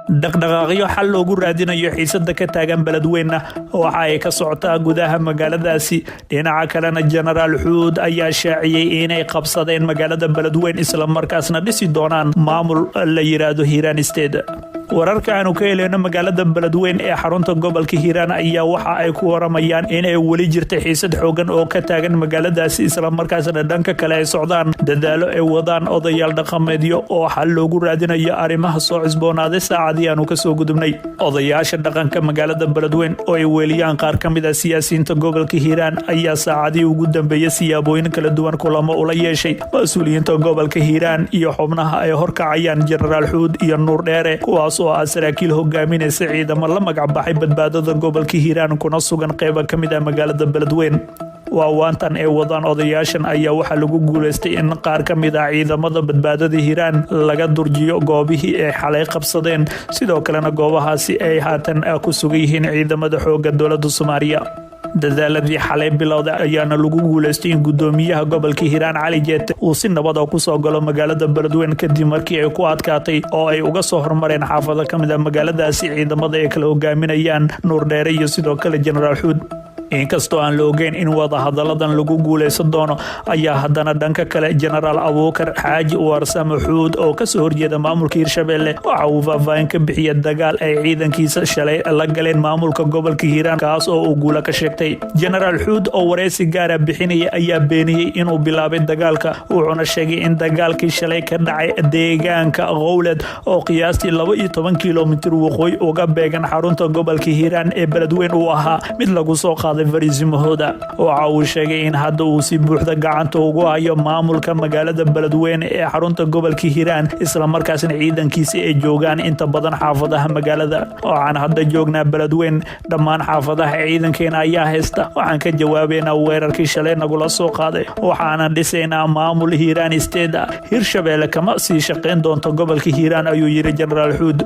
dhaqdhaqaaqyo xal loogu raadinayo xiisada ka taagan beledweyne waxa ay ka socotaa gudaha magaaladaasi. dhinaca kalena Generaal Xuud ayaa shaaciyay inay qabsadeen magaalada beledweyne isla markaasna dhisi doonaan maamul la yiraahdo Hiiraan State. wararka aanu ka helayno magaalada beledweyne ee xarunta gobolka Hiiraan ayaa waxa ay ku waramayaan in ay wali jirto xiisad xoogan oo ka taagan magaaladaasi isla markaasna dhanka kale ay socdaan dadaalo ay wadaan odayaal dhaqameedyo oo xal loogu raadinayo arrimaha soo cusboonaaday saacadii aanu ka soo gudubnay. odayaasha dhaqanka magaalada beledweyne oo ay weeliyaan qaar ka mid ah siyaasiyiinta gobolka Hiiraan ayaa saacadii ugu dambeeyay siyaabooyin kala duwan kulamo ula yeeshay mas'uuliyiinta gobolka Hiiraan iyo xubnaha ay horkacayaan Generaal Xuud iyo Nuur Dheere kuwaas oo saraakiil hogaaminaysa ciidamo la magac baxay badbaadada gobolka Hiiraan kuna sugan qayb ka mid ah magaalada beledweyne. waawaantan ee wadaan odayaashan ayaa waxaa lagu guuleystay in qaar ka mid ah ciidamada badbaadada Hiiraan laga durjiyo goobihii ay xalay qabsadeen sidoo kalena goobahaasi ay haatan ku sugan yihiin ciidamada xoogga dowladda Soomaaliya. dadaaladii xalay bilowda ayaana lagu guuleystay in gudoomiyaha gobolka Hiiraan Cali Jeete uu si nabad ah ku soo galo magaalada beledweyne kadib markii ay ku adkaatay oo ay uga soo hormareen xaafado ka mid ah magaaladaasi ciidamada ay kala hogaaminayaan Nuur Dheere iyo sidoo kale Generaal Xuud. inkastoo aan la ogeyn in wada hadaladan lagu guuleysan doono ayaa haddana dhanka kale Generaal Abuukar Xaaji Warsame Xuud oo ka soo horjeeda maamulka Hiirshabelle waxa uu faahfaahin ka bixiyay dagaal ay ciidankiisa shalay la galeen maamulka gobolka Hiiraan kaas oo uu guula ka sheegtay. Generaal Xuud oo wareysi gaar ah bixinaya ayaa beeniyay inuu bilaabay dagaalka wuxuuna sheegay in dagaalkii shalay ka dhacay deegaanka Qowlad oo qiyaastii 12 kiiloomitir waqooyi uga beegan xarunta gobolka Hiiraan ee beledweyne uu ahaa mid lagu soo qaaday fariisimahooda. waxa uu sheegay in hadda uu si buuxda gacanta ugu hayo maamulka magaalada beledweyne ee xarunta gobolka Hiiraan isla markaasna ciidankiisa ay joogaan inta badan xaafadaha magaalada. waxaan hadda joognaa beledweyne dhammaan xaafadaha ciidankeena ayaa haysta waxaan ka jawaabeynaa weerarkii shalay nagula soo qaaday waxaana dhisaynaa maamul Hiiraan State. Hiirshabelle kama sii shaqeyn doonto gobolka Hiiraan ayuu yiri Generaal Xuud.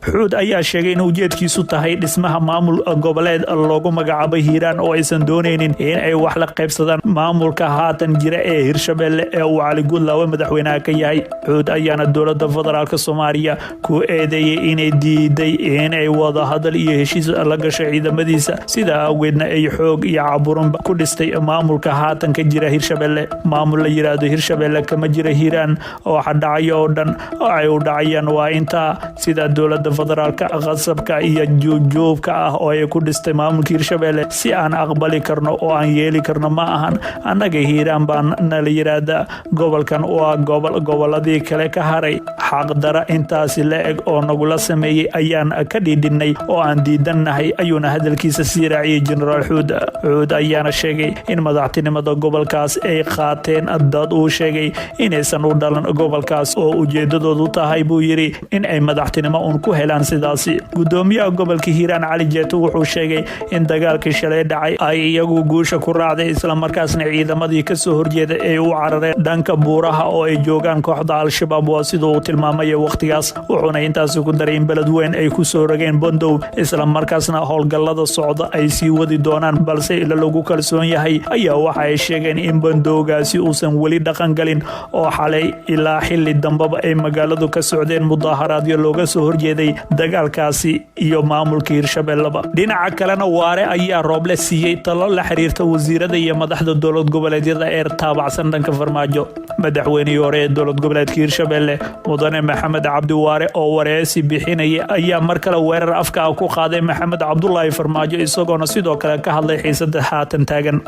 Xuud ayaa sheegay in ujeedkiisu tahay dhismaha maamul goboleed loogu magacaabay Hiiraan oo aysan dooneynin in ay wax la qaybsadaan maamulka haatan jira ee Hiirshabelle ee uu Cali Guudlaawe madaxweynaha ka yahay. Xuud ayaana dowladda federaalka Soomaaliya ku eedeeyay inay diiday in ay wada hadal iyo heshiis la gasho ciidamadiisa sidaa awgeedna ay xoog iyo caburin ku dhistay maamulka haatan ka jira Hiirshabelle. maamul la yiraahdo Hiirshabelle kama jira Hiiraan oo xadhacayo oo dhan oo ay u dhacayaan waa inta sida dowladda federaalka qasabka iyo joogjoogka ah oo ay ku dhistay maamulka Hiirshabelle si aan aqbali karno oo aan yeeli karno ma ahan. annaga Hiiraan baan la yiraahdaa gobolkan waa goboladii kale ka haray xaqdara intaasi la eg oo nagula sameeyay ayaan ka dhidhinay oo aan diidanahay ayuuna hadalkiisa sii raaciyay Generaal Xuud. Xuud ayaana sheegay in madaxtinimada gobolkaas ay qaateen dad uu sheegay inaysan u dhalan gobolkaas oo ujeedadoodu tahay buu yiri in ay madaxtinimo ku helaan sidaasi. gudoomiyaha gobolka Hiiraan Cali Jeete wuxuu sheegay in dagaalkii shalay dhacay ay iyagu guusha ku raacday isla markaasna ciidamadii ka soo horjeeday ay u carareen dhanka buuraha oo ay joogaan kooxda Al-Shabaab waa sidoo uu tilmaamay waqtigaas. wuxuuna intaas ku daray in beledweyne ay ku soo rogeen bandow isla markaasna howlgallada socda ay sii wadi doonaan balse ila lagu kalsoon yahay ayaa waxa ay sheegeen in bandowgaasi uusan wali dhaqan galin oo xalay ilaa xilli dambaba ay magaaladu ka socdeen mudaharaadyo looga soo horjeeday dagaalkaasi iyo maamulka Hiirshabelle. dhinaca kalena Waare ayaa roob la siiyay talo la xiriirta wasiirada iyo madaxda dowlad goboleedyada ee taabacsan dhanka farmaajo. madaxweynihii hore ee dowlad goboleedka Hiirshabelle Mudane Maxamed Cabdi Waare oo wareysi bixinaya ayaa mar kale weerar afka ku qaaday Maxamed Cabdullaahi Farmaajo isagoona sidoo kale ka hadlay xiisada haatan taagan.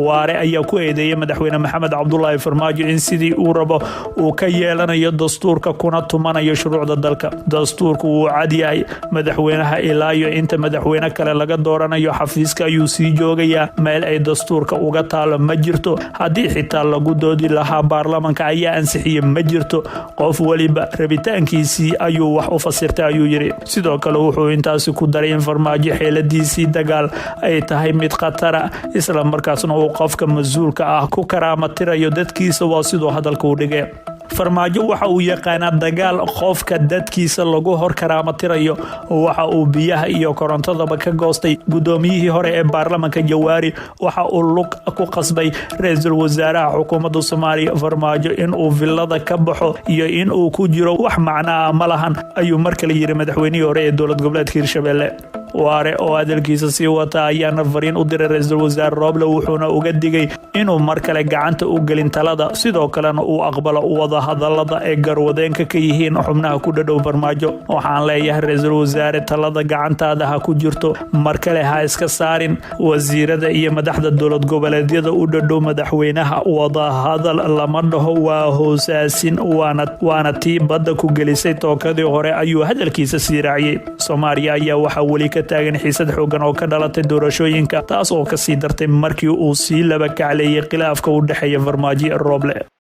Waare ayaa ku eedeeyay madaxweyne Maxamed Cabdullaahi Farmaajo in sidii uu rabo uu ka yeelanayo dastuurka kuna tumanayo shuruucda dalka. dastuurku wuu cad yahay madaxweynaha ilaa iyo inta madaxweyne kale laga dooranayo xafiiska ayuu sii joogayaa meel ay dastuurka uga taalo ma jirto. haddii xitaa lagu doodi lahaa baarlamaanka ayaa ansixiyay ma jirto. qof waliba rabitaankiisii ayuu wax u fasirtay ayuu yiri. sidoo kale wuxuu intaasi ku daray in Farmaajo xeeladiisii dagaal ay tahay mid khatara isla markaasna qofka mas'uulka ah ku karaama tirayo dadkiisa waa sidoo hadalka u dhigay. farmaajo waxa uu yaqaanaa dagaal qofka dadkiisa lagu hor karaamatirayo. Waxa uu biyaha iyo korontadaba ka goostay gudoomiyihii hore ee baarlamaanka Jawaari. Waxa uu lug ku qasbay ra'iisul wasaaraha xukuumadda Soomaaliya Farmaajo in uu villada ka baxo iyo in uu ku jiro wax macna ma lahan, ayuu markale yiri madaxweynihii hore ee dowlad goboleedka Hirshabelle. Waare oo hadalkiisa sii wata ayaana fariin u diray ra'iisul wasaare Roble, wuxuuna uga digay inuu mar kale gacanta u gelin talada, sidoo kalena uu aqbalo wada hadalada ee garwadeenka ka yihiin xubnaha ku dhadhow Farmaajo. Waxaan leeyahay ra'iisul wasaare, talada gacantaada ha ku jirto, mar kale ha iska saarin wasiirada iyo madaxda dowlad goboleedyada u dhadhow madaxweynaha. Wada hadal lama dhaho, waa hoosaasin, waana tii badda ku gelisay tookadii hore, ayuu hadalkiisa sii raaciyay. Soomaaliya ayaa waxa weli ka taagan xiisad xoogan oo ka dhalatay doorashooyinka, taas oo ka sii dartay markii uu sii laba kacleeyay khilaafka u dhaxeeya Farmaajo iyo Roble.